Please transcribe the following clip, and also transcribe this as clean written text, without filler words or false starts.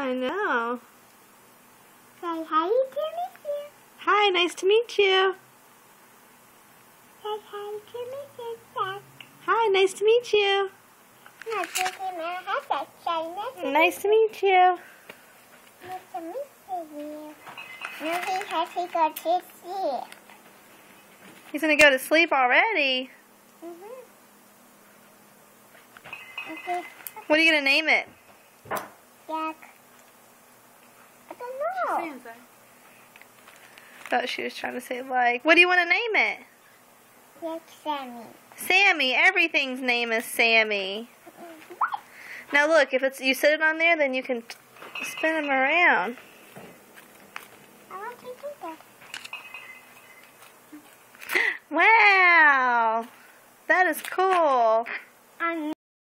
I know. Say hi to meet you. Hi, nice to meet you. Say hi to meet you, Jack. Hi, nice to meet you. Nice to meet you. Nice to meet you. Now he has to go to sleep. He's gonna go to sleep already. Okay. What are you gonna name it? Jack. I don't know. Thought she was trying to say like. What do you want to name it? Jack Sammy. Sammy. Everything's name is Sammy. Now look, if it's you set it on there, then you can spin them around. I want to do that. Wow, that is cool.